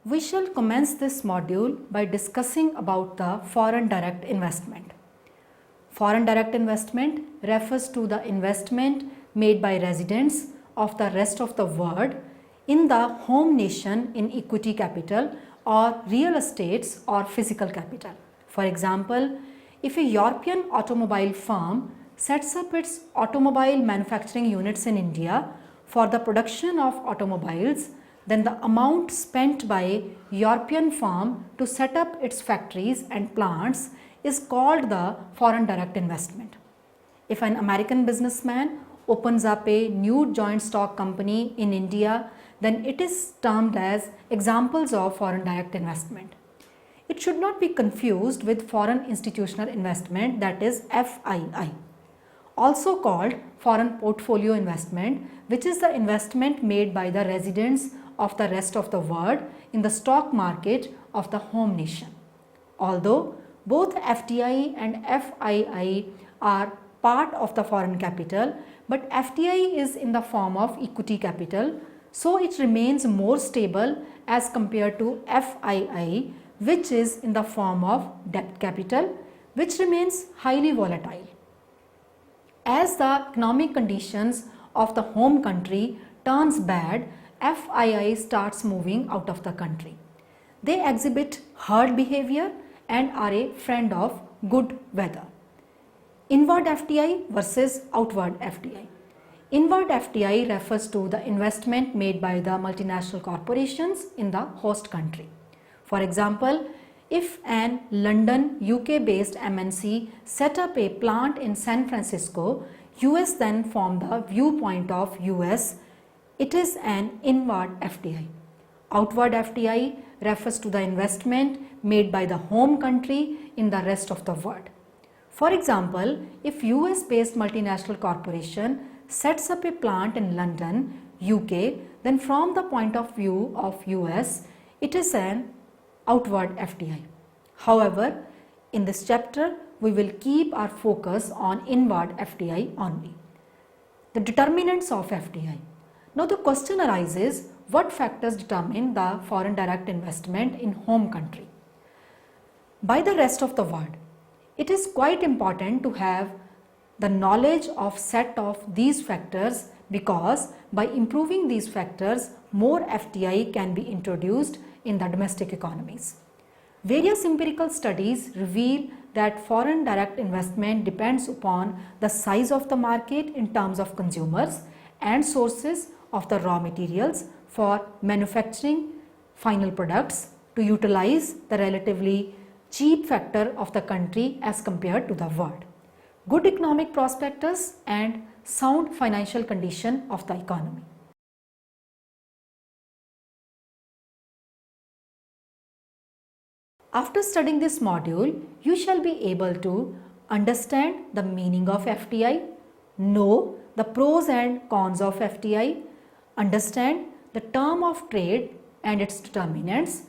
We shall commence this module by discussing about the foreign direct investment. Foreign direct investment refers to the investment made by residents of the rest of the world in the home nation in equity capital or real estates or physical capital. For example, if a European automobile firm sets up its automobile manufacturing units in India for the production of automobiles, then the amount spent by a European firm to set up its factories and plants is called the foreign direct investment. If an American businessman opens up a new joint stock company in India, then it is termed as examples of foreign direct investment. It should not be confused with foreign institutional investment, that is FII. Also called foreign portfolio investment, which is the investment made by the residents of the rest of the world in the stock market of the home nation. Although both FDI and FII are part of the foreign capital, but FDI is in the form of equity capital, so it remains more stable as compared to FII, which is in the form of debt capital, which remains highly volatile. As the economic conditions of the home country turns bad, FII starts moving out of the country. They exhibit herd behavior and are a friend of good weather. Inward FDI versus outward FDI. Inward FDI refers to the investment made by the multinational corporations in the host country. For example, if an London, UK based MNC set up a plant in San Francisco, US then from the viewpoint of US, it is an inward FDI. Outward FDI refers to the investment made by the home country in the rest of the world. For example, if US based multinational corporation sets up a plant in London, UK, then from the point of view of US, it is an outward FDI. However, in this chapter, we will keep our focus on inward FDI only. The determinants of FDI. Now the question arises, what factors determine the foreign direct investment in home country by the rest of the world? It is quite important to have the knowledge of set of these factors, because by improving these factors, more FDI can be introduced in the domestic economies. Various empirical studies reveal that foreign direct investment depends upon the size of the market in terms of consumers and sources of the raw materials for manufacturing final products to utilize the relatively cheap factor of the country as compared to the world, good economic prospectus and sound financial condition of the economy. After studying this module, you shall be able to understand the meaning of FDI, know the pros and cons of FDI, understand the term of trade and its determinants,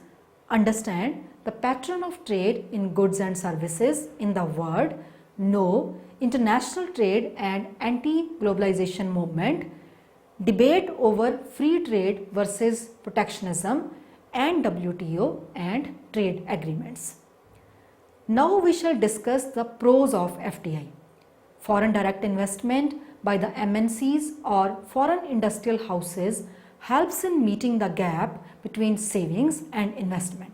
understand the pattern of trade in goods and services in the world, know international trade and anti-globalization movement, debate over free trade versus protectionism and WTO and trade agreements. Now we shall discuss the pros of FDI. Foreign direct investment by the MNCs or foreign industrial houses helps in meeting the gap between savings and investment.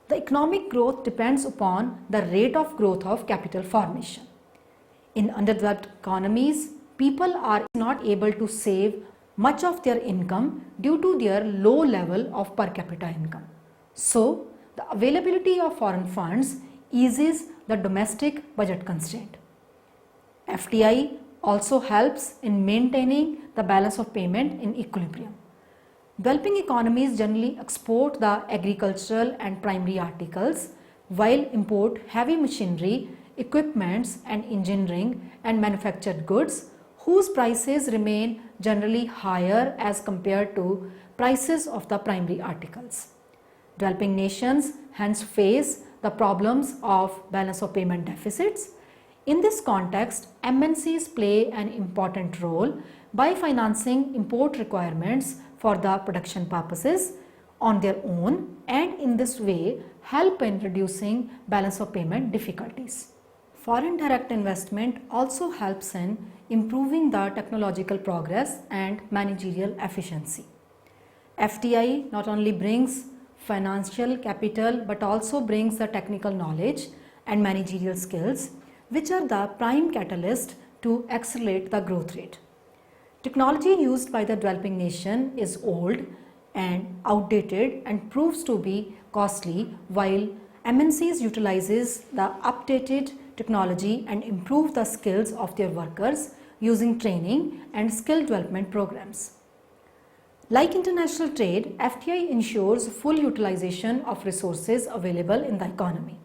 The economic growth depends upon the rate of growth of capital formation. In underdeveloped economies, people are not able to save much of their income due to their low level of per capita income. So, the availability of foreign funds eases the domestic budget constraint. FDI also helps in maintaining the balance of payment in equilibrium. Developing economies generally export the agricultural and primary articles, while import heavy machinery, equipments and engineering and manufactured goods whose prices remain generally higher as compared to prices of the primary articles. Developing nations hence face the problems of balance of payment deficits. In this context, MNCs play an important role by financing import requirements for the production purposes, on their own and in this way help in reducing balance of payment difficulties. Foreign direct investment also helps in improving the technological progress and managerial efficiency. FDI not only brings financial capital but also brings the technical knowledge and managerial skills which are the prime catalyst to accelerate the growth rate. Technology used by the developing nation is old and outdated and proves to be costly, while MNCs utilizes the updated technology and improve the skills of their workers using training and skill development programs. Like international trade, FDI ensures full utilization of resources available in the economy.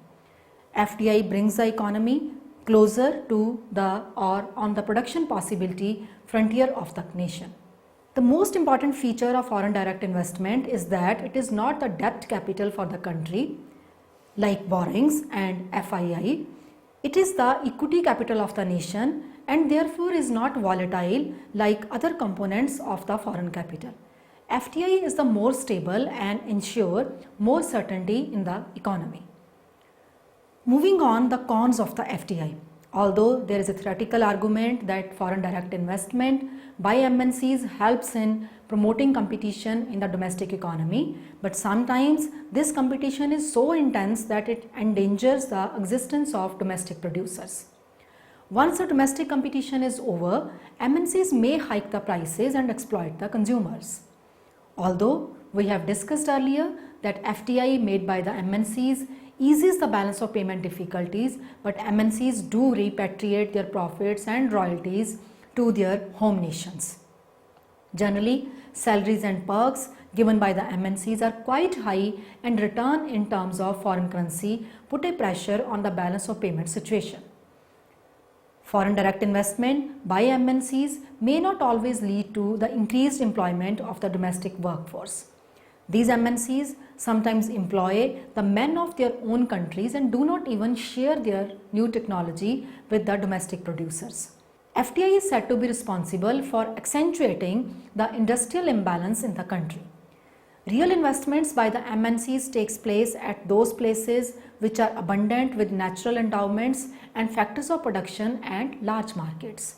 FDI brings the economy closer to the or on the production possibility frontier of the nation. The most important feature of foreign direct investment is that it is not the debt capital for the country like borrowings and FII. It is the equity capital of the nation and therefore is not volatile like other components of the foreign capital. FDI is the more stable and ensure more certainty in the economy. Moving on, the cons of the FDI. Although there is a theoretical argument that foreign direct investment by MNCs helps in promoting competition in the domestic economy, but sometimes this competition is so intense that it endangers the existence of domestic producers. Once the domestic competition is over, MNCs may hike the prices and exploit the consumers. Although we have discussed earlier that FDI made by the MNCs eases the balance of payment difficulties, but MNCs do repatriate their profits and royalties to their home nations. Generally, salaries and perks given by the MNCs are quite high and return in terms of foreign currency put a pressure on the balance of payment situation. Foreign direct investment by MNCs may not always lead to the increased employment of the domestic workforce. These MNCs sometimes employ the men of their own countries and do not even share their new technology with the domestic producers. FDI is said to be responsible for accentuating the industrial imbalance in the country. Real investments by the MNCs takes place at those places which are abundant with natural endowments and factors of production and large markets.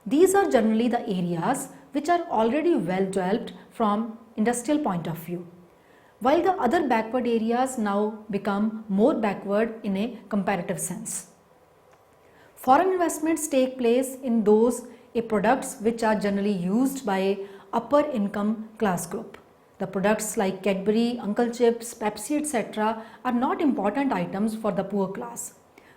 These are generally the areas which are already well developed from industrial point of view, while the other backward areas now become more backward in a comparative sense. Foreign investments take place in those products which are generally used by upper income class group. The products like Cadbury, Uncle Chips, Pepsi etc. are not important items for the poor class.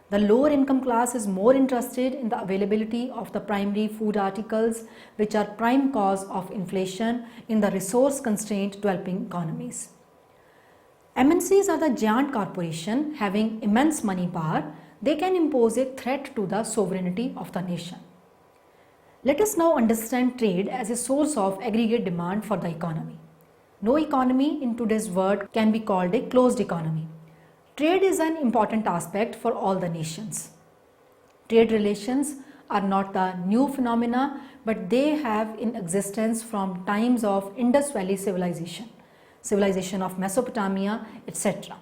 The lower income class is more interested in the availability of the primary food articles which are prime cause of inflation in the resource constrained developing economies. MNCs are the giant corporation having immense money power. They can impose a threat to the sovereignty of the nation. Let us now understand trade as a source of aggregate demand for the economy. No economy in today's world can be called a closed economy. Trade is an important aspect for all the nations. Trade relations are not the new phenomena, but they have in existence from times of Indus Valley civilization of Mesopotamia, etc.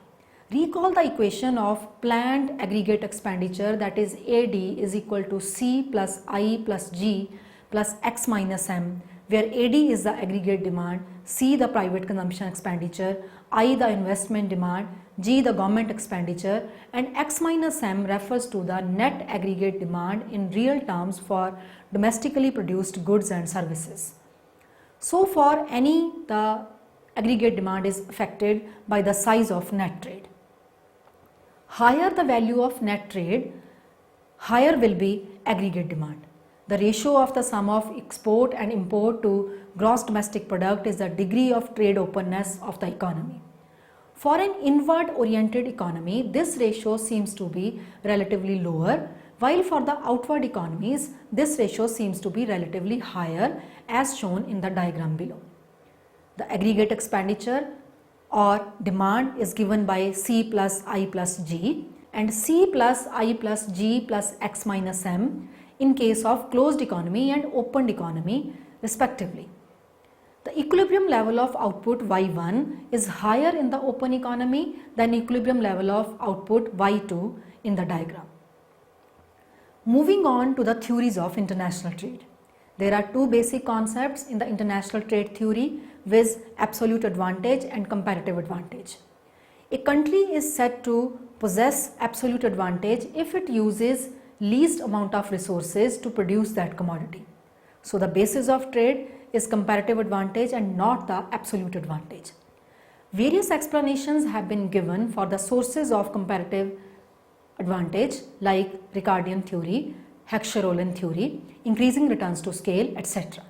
Recall the equation of planned aggregate expenditure, that is AD is equal to C plus I plus G plus X minus M, where AD is the aggregate demand, C the private consumption expenditure, I the investment demand, G the government expenditure, and X minus M refers to the net aggregate demand in real terms for domestically produced goods and services. So for any, the aggregate demand is affected by the size of net trade. Higher the value of net trade, higher will be aggregate demand. The ratio of the sum of export and import to gross domestic product is the degree of trade openness of the economy. For an inward oriented economy, this ratio seems to be relatively lower, while for the outward economies, this ratio seems to be relatively higher as shown in the diagram below. The aggregate expenditure or demand is given by C plus I plus G and C plus I plus G plus X minus M in case of closed economy and opened economy respectively. The equilibrium level of output Y1 is higher in the open economy than equilibrium level of output Y2 in the diagram. Moving on to the theories of international trade. There are two basic concepts in the international trade theory, viz. Absolute advantage and comparative advantage. A country is said to possess absolute advantage if it uses least amount of resources to produce that commodity. So the basis of trade is comparative advantage and not the absolute advantage. Various explanations have been given for the sources of comparative advantage like Ricardian theory, Heckscher-Ohlin theory, increasing returns to scale, etc.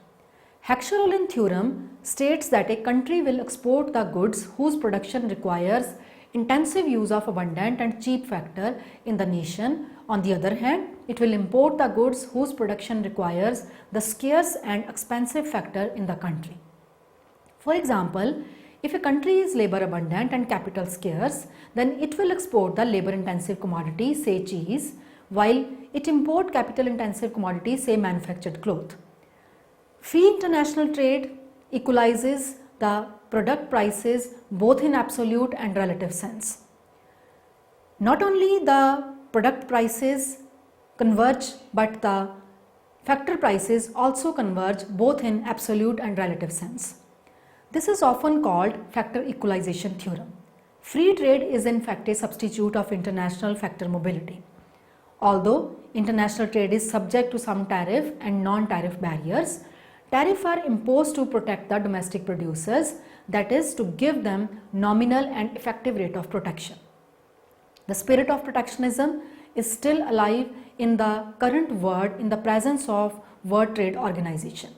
Heckscher-Ohlin theorem states that a country will export the goods whose production requires intensive use of abundant and cheap factor in the nation. On the other hand, it will import the goods whose production requires the scarce and expensive factor in the country. For example, if a country is labor abundant and capital scarce, then it will export the labor intensive commodity, say cheese, while it import capital intensive commodity, say manufactured cloth. Free international trade equalizes the product prices both in absolute and relative sense. Not only the product prices converge, but the factor prices also converge both in absolute and relative sense. This is often called factor equalization theorem. Free trade is in fact a substitute of international factor mobility. Although international trade is subject to some tariff and non-tariff barriers, tariffs are imposed to protect the domestic producers, that is, to give them nominal and effective rate of protection. The spirit of protectionism is still alive in the current world in the presence of World Trade Organization.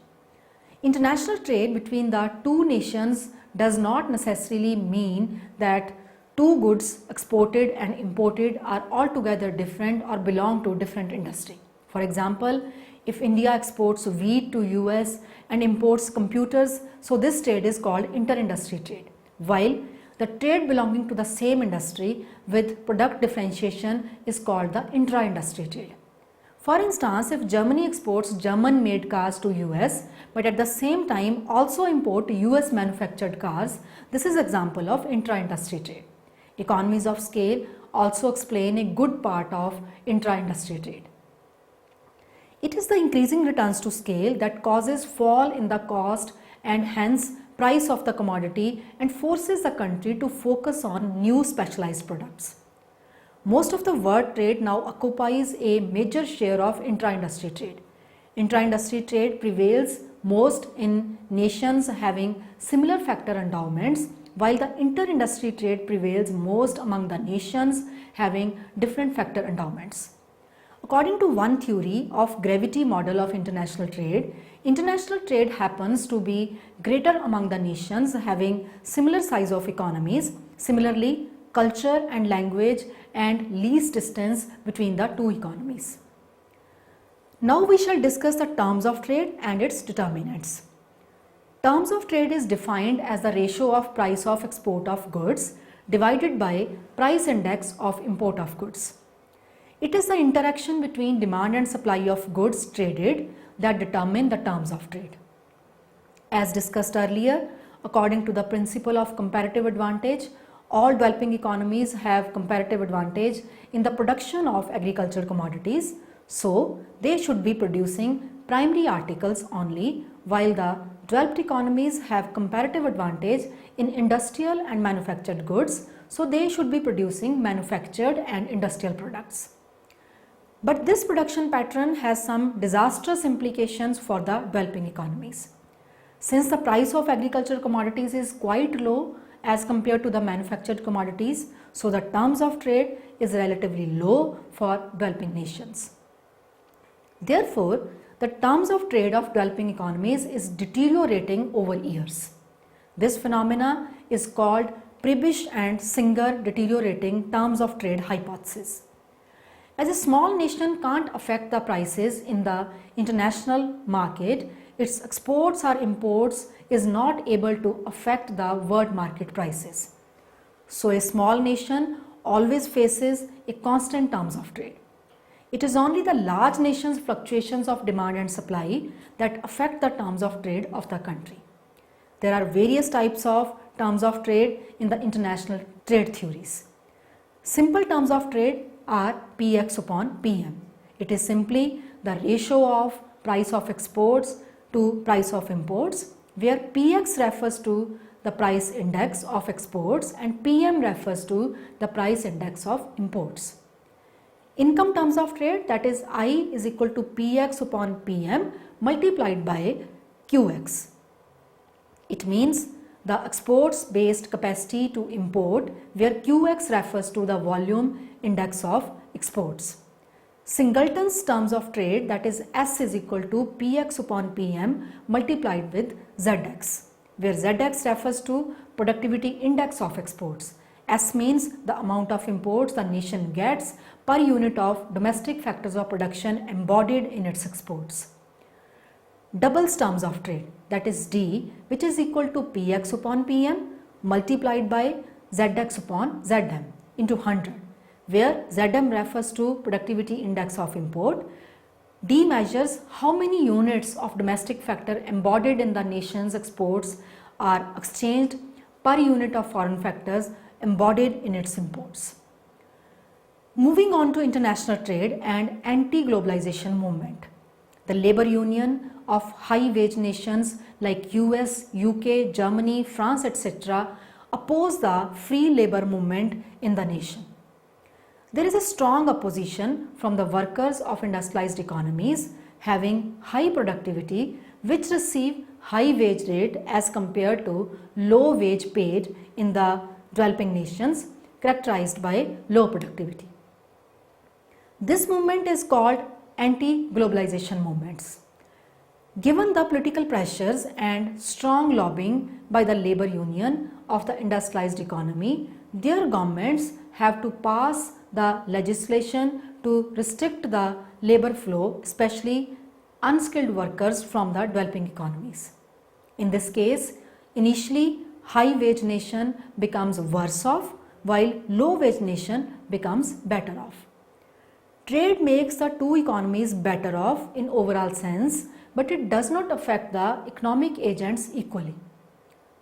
International trade between the two nations does not necessarily mean that two goods exported and imported are altogether different or belong to different industry. For example, if India exports wheat to US and imports computers, so this trade is called inter-industry trade, while the trade belonging to the same industry with product differentiation is called the intra-industry trade. For instance, if Germany exports German-made cars to US but at the same time also import US manufactured cars, this is example of intra-industry trade. Economies of scale also explain a good part of intra-industry trade. It is the increasing returns to scale that causes fall in the cost and hence price of the commodity and forces the country to focus on new specialized products. Most of the world trade now occupies a major share of intra-industry trade. Intra-industry trade prevails most in nations having similar factor endowments, while the inter-industry trade prevails most among the nations having different factor endowments. According to one theory of gravity model of international trade happens to be greater among the nations having similar size of economies. Similarly, culture and language and least distance between the two economies. Now we shall discuss the terms of trade and its determinants. Terms of trade is defined as the ratio of price of export of goods divided by price index of import of goods. It is the interaction between demand and supply of goods traded that determine the terms of trade. As discussed earlier, according to the principle of comparative advantage, all developing economies have comparative advantage in the production of agricultural commodities, so they should be producing primary articles only, while the developed economies have comparative advantage in industrial and manufactured goods, so they should be producing manufactured and industrial products. But this production pattern has some disastrous implications for the developing economies. Since the price of agricultural commodities is quite low as compared to the manufactured commodities, so the terms of trade is relatively low for developing nations. Therefore, the terms of trade of developing economies is deteriorating over years. This phenomena is called Prebisch and Singer deteriorating terms of trade hypothesis. As a small nation can't affect the prices in the international market, its exports or imports is not able to affect the world market prices. So a small nation always faces a constant terms of trade. It is only the large nations' fluctuations of demand and supply that affect the terms of trade of the country. There are various types of terms of trade in the international trade theories. Simple terms of trade are Px upon Pm. It is simply the ratio of price of exports to price of imports, where Px refers to the price index of exports and Pm refers to the price index of imports. Income terms of trade, that is I is equal to Px upon Pm multiplied by Qx. It means the exports based capacity to import, where Qx refers to the volume index of exports. Singleton's terms of trade, that is S is equal to Px upon Pm multiplied with Zx, where Zx refers to productivity index of exports. S means the amount of imports the nation gets per unit of domestic factors of production embodied in its exports. Double's terms of trade, that is D, which is equal to Px upon Pm multiplied by Zx upon Zm into 100, where Zm refers to productivity index of import. D measures how many units of domestic factor embodied in the nation's exports are exchanged per unit of foreign factors embodied in its imports. Moving on to international trade and anti-globalization movement. The labor union of high-wage nations like US, UK, Germany, France, etc. oppose the free labor movement in the nation. There is a strong opposition from the workers of industrialized economies having high productivity, which receive high wage rate as compared to low wage paid in the developing nations characterized by low productivity. This movement is called anti-globalization movements. Given the political pressures and strong lobbying by the labor union of the industrialized economy, their governments have to pass the legislation to restrict the labor flow, especially unskilled workers from the developing economies. In this case, initially high wage nation becomes worse off while low wage nation becomes better off. Trade makes the two economies better off in overall sense, but it does not affect the economic agents equally.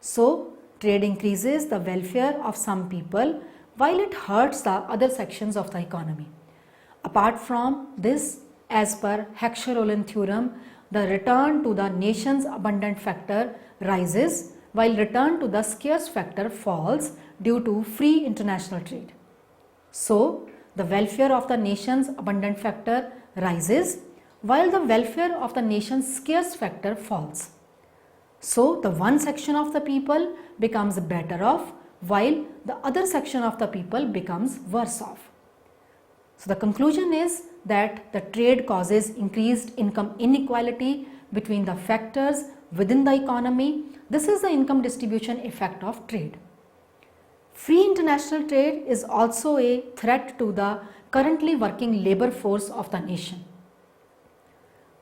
So, trade increases the welfare of some people while it hurts the other sections of the economy. Apart from this, as per Heckscher-Ohlin theorem, the return to the nation's abundant factor rises while return to the scarce factor falls due to free international trade. So, the welfare of the nation's abundant factor rises while the welfare of the nation's scarce factor falls. So, the one section of the people becomes better off while the other section of the people becomes worse off. So, the conclusion is that the trade causes increased income inequality between the factors within the economy. This is the income distribution effect of trade. Free international trade is also a threat to the currently working labor force of the nation.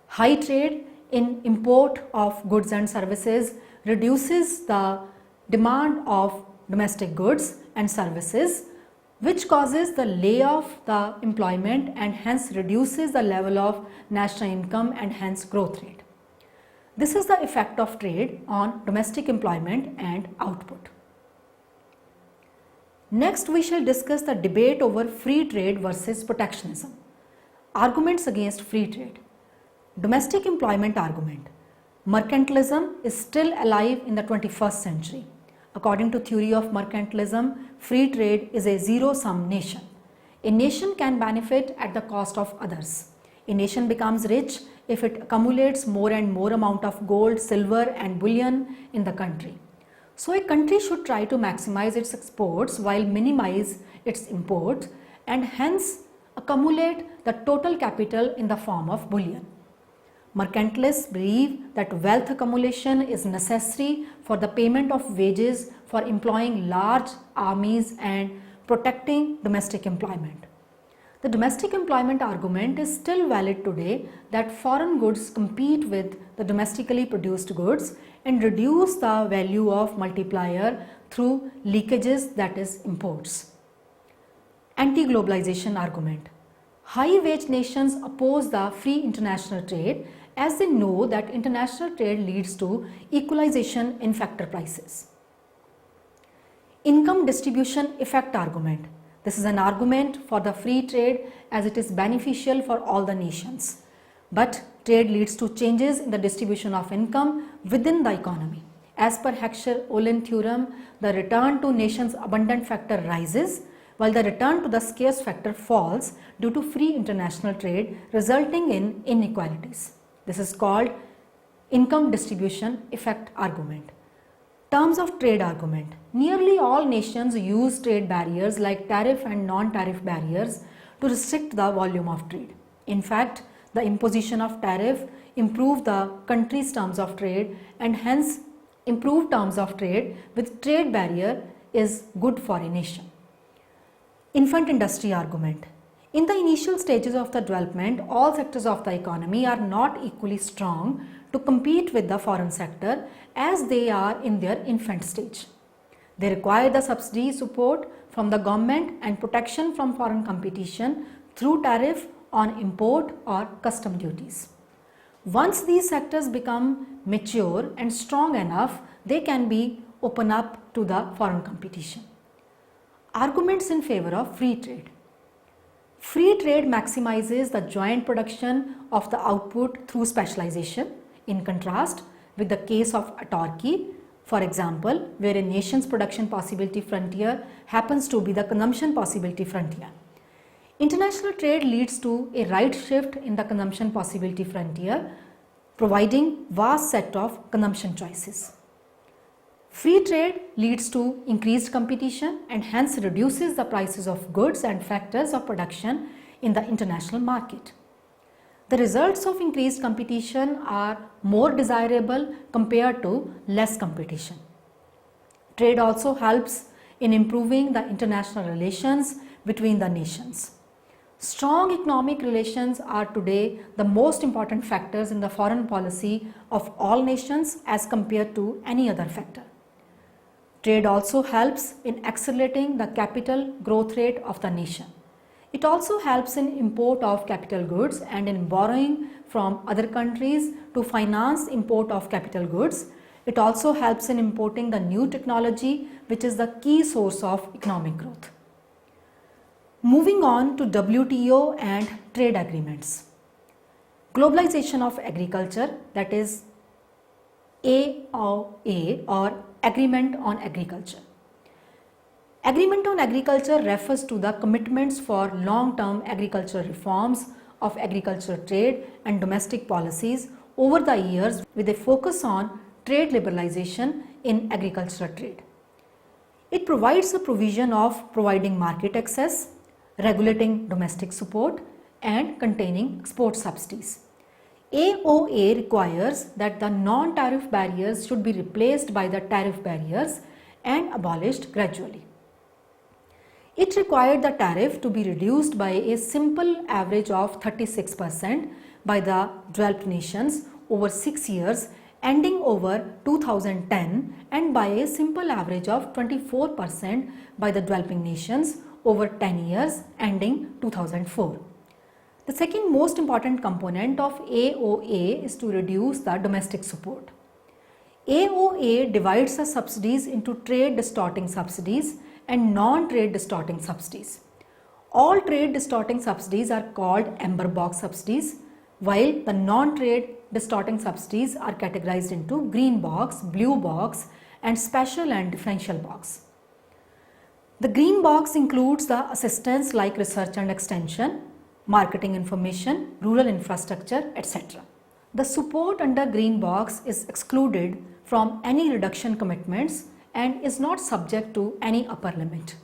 High trade in import of goods and services reduces the demand of domestic goods and services, which causes the layoff the employment and hence reduces the level of national income and hence growth rate. This is the effect of trade on domestic employment and output. Next, we shall discuss the debate over free trade versus protectionism. Arguments against free trade. Domestic employment argument. Mercantilism is still alive in the 21st century. According to theory of mercantilism, free trade is a zero-sum nation. A nation can benefit at the cost of others. A nation becomes rich if it accumulates more and more amount of gold, silver and bullion in the country. So a country should try to maximize its exports while minimize its imports and hence accumulate the total capital in the form of bullion. Mercantilists believe that wealth accumulation is necessary for the payment of wages, for employing large armies and protecting domestic employment. The domestic employment argument is still valid today that foreign goods compete with the domestically produced goods and reduce the value of multiplier through leakages, that is imports. Anti-globalization argument. High wage nations oppose the free international trade as they know that international trade leads to equalization in factor prices. Income distribution effect argument. This is an argument for the free trade as it is beneficial for all the nations. But trade leads to changes in the distribution of income within the economy. As per Heckscher-Ohlin theorem, the return to nation's abundant factor rises while the return to the scarce factor falls due to free international trade, resulting in inequalities. This is called income distribution effect argument. Terms of trade argument. Nearly all nations use trade barriers like tariff and non-tariff barriers to restrict the volume of trade. In fact, the imposition of tariff improve the country's terms of trade, and hence improved terms of trade with trade barrier is good for a nation. Infant industry argument. In the initial stages of the development, all sectors of the economy are not equally strong to compete with the foreign sector as they are in their infant stage. They require the subsidy support from the government and protection from foreign competition through tariff on import or custom duties. Once these sectors become mature and strong enough, they can be open up to the foreign competition. Arguments in favor of free trade. Free trade maximizes the joint production of the output through specialization, in contrast with the case of autarky, for example, where a nation's production possibility frontier happens to be the consumption possibility frontier. International trade leads to a right shift in the consumption possibility frontier, providing vast set of consumption choices. Free trade leads to increased competition and hence reduces the prices of goods and factors of production in the international market. The results of increased competition are more desirable compared to less competition. Trade also helps in improving the international relations between the nations. Strong economic relations are today the most important factors in the foreign policy of all nations as compared to any other factor. Trade also helps in accelerating the capital growth rate of the nation. It also helps in import of capital goods and in borrowing from other countries to finance import of capital goods. It also helps in importing the new technology, which is the key source of economic growth. Moving on to WTO and trade agreements. Globalization of agriculture, that is AOA or Agreement on Agriculture. Agreement on Agriculture refers to the commitments for long-term agricultural reforms of agriculture trade and domestic policies over the years with a focus on trade liberalization in agricultural trade. It provides a provision of providing market access, regulating domestic support, and containing export subsidies. AOA requires that the non-tariff barriers should be replaced by the tariff barriers and abolished gradually. It required the tariff to be reduced by a simple average of 36% by the developed nations over 6 years ending over 2010 and by a simple average of 24% by the developing nations over 10 years ending 2004. The second most important component of AOA is to reduce the domestic support. AOA divides the subsidies into trade distorting subsidies and non-trade distorting subsidies. All trade distorting subsidies are called amber box subsidies, while the non-trade distorting subsidies are categorized into green box, blue box, and special and differential box. The green box includes the assistance like research and extension, marketing information, rural infrastructure, etc. The support under green box is excluded from any reduction commitments and is not subject to any upper limit.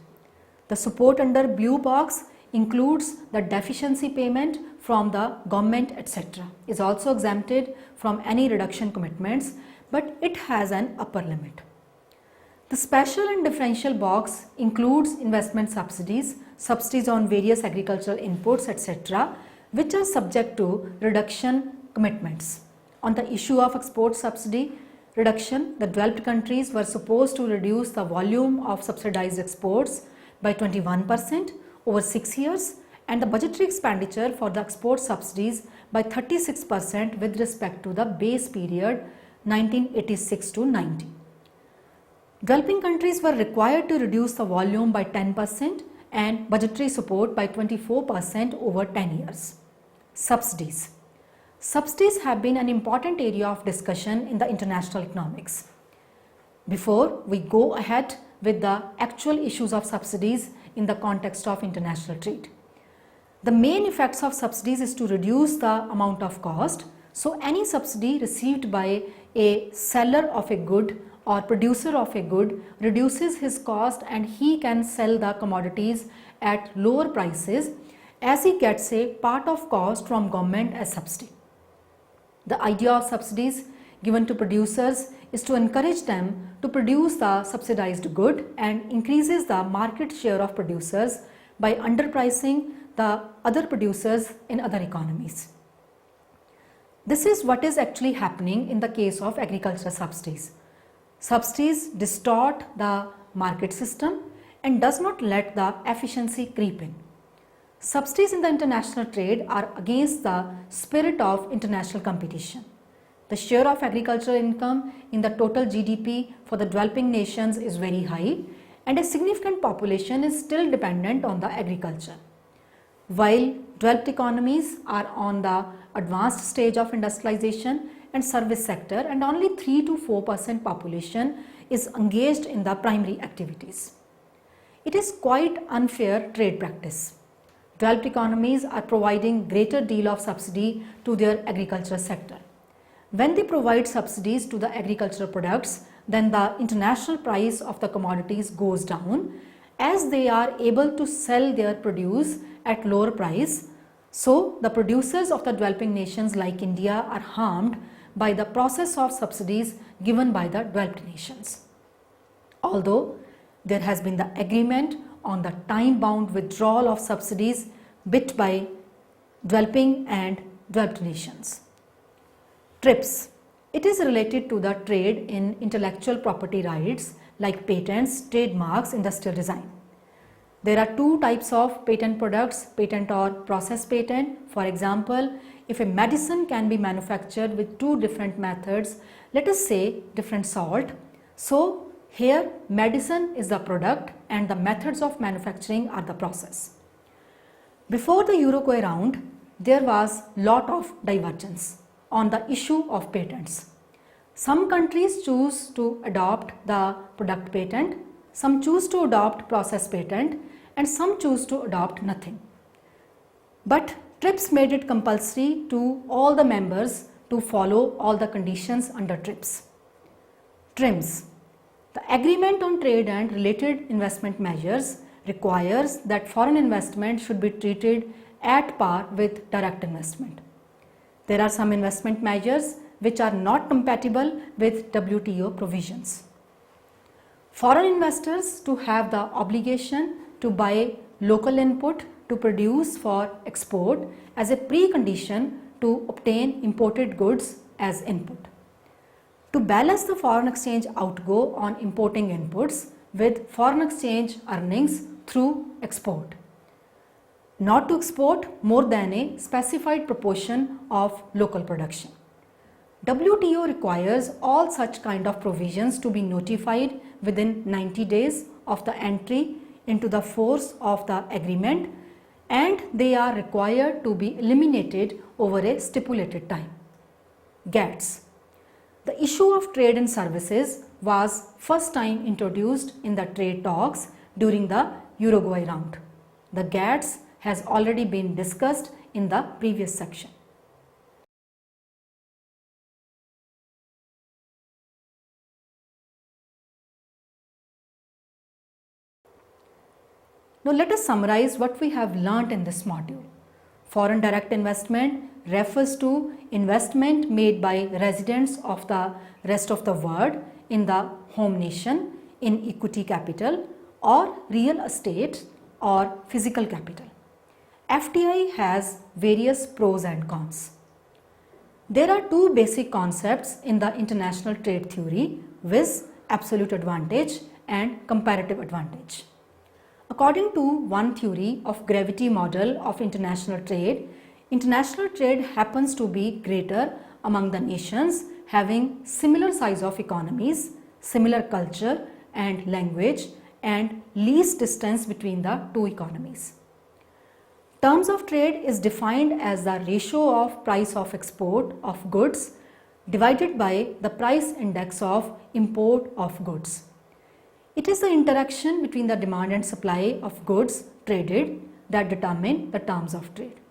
The support under blue box includes the deficiency payment from the government, etc. is also exempted from any reduction commitments, but it has an upper limit. The special and differential box includes investment subsidies, subsidies on various agricultural inputs, etc., which are subject to reduction commitments. On the issue of export subsidy reduction, the developed countries were supposed to reduce the volume of subsidized exports by 21% over 6 years and the budgetary expenditure for the export subsidies by 36% with respect to the base period 1986 to 90. Developing countries were required to reduce the volume by 10% and budgetary support by 24% over 10 years. Subsidies. Subsidies have been an important area of discussion in the international economics. Before we go ahead with the actual issues of subsidies in the context of international trade, the main effects of subsidies is to reduce the amount of cost. So any subsidy received by a seller of a good or producer of a good reduces his cost and he can sell the commodities at lower prices as he gets a part of cost from government as subsidy. The idea of subsidies given to producers is to encourage them to produce the subsidized good and increases the market share of producers by underpricing the other producers in other economies. This is what is actually happening in the case of agricultural subsidies. Subsidies distort the market system and does not let the efficiency creep in. Subsidies in the international trade are against the spirit of international competition. The share of agricultural income in the total GDP for the developing nations is very high and a significant population is still dependent on the agriculture. While developed economies are on the advanced stage of industrialization and service sector and only 3 to 4% population is engaged in the primary activities. It is quite unfair trade practice. Developed economies are providing greater deal of subsidy to their agricultural sector. When they provide subsidies to the agricultural products, then the international price of the commodities goes down as they are able to sell their produce at lower price. So the producers of the developing nations like India are harmed by the process of subsidies given by the developed nations. Although there has been the agreement on the time-bound withdrawal of subsidies bit by developing and developed nations. TRIPS. It is related to the trade in intellectual property rights like patents, trademarks, industrial design. There are two types of patent products, patent or process patent. For example, if a medicine can be manufactured with two different methods, let us say different salt. So here medicine is the product and the methods of manufacturing are the process. Before the Uruguay round, there was lot of divergence on the issue of patents. Some countries choose to adopt the product patent, some choose to adopt process patent and some choose to adopt nothing. But TRIPS made it compulsory to all the members to follow all the conditions under TRIPS. TRIMS. The Agreement on Trade and Related Investment Measures requires that foreign investment should be treated at par with direct investment. There are some investment measures which are not compatible with WTO provisions. Foreign investors to have the obligation to buy local input to produce for export as a precondition to obtain imported goods as input. To balance the foreign exchange outgo on importing inputs with foreign exchange earnings through export. Not to export more than a specified proportion of local production. WTO requires all such kind of provisions to be notified within 90 days of the entry into the force of the agreement and they are required to be eliminated over a stipulated time. GATS. The issue of trade and services was first time introduced in the trade talks during the Uruguay round. The GATS has already been discussed in the previous section. Now let us summarize what we have learnt in this module. Foreign direct investment refers to investment made by residents of the rest of the world in the home nation in equity capital or real estate or physical capital. FDI has various pros and cons. There are two basic concepts in the international trade theory, viz. Absolute advantage and comparative advantage. According to one theory of gravity model of international trade, International trade happens to be greater among the nations having similar size of economies, similar culture and language, and least distance between the two economies. Terms of trade is defined as the ratio of price of export of goods divided by the price index of import of goods. It is the interaction between the demand and supply of goods traded that determine the terms of trade.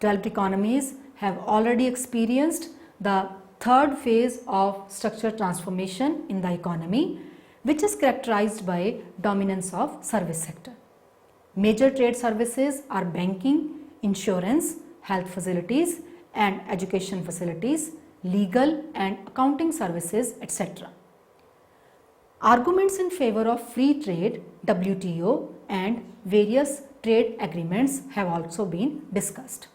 Developed economies have already experienced the third phase of structural transformation in the economy, which is characterized by dominance of service sector. Major trade services are banking, insurance, health facilities and education facilities, legal and accounting services, etc. Arguments in favor of free trade, WTO and various trade agreements have also been discussed.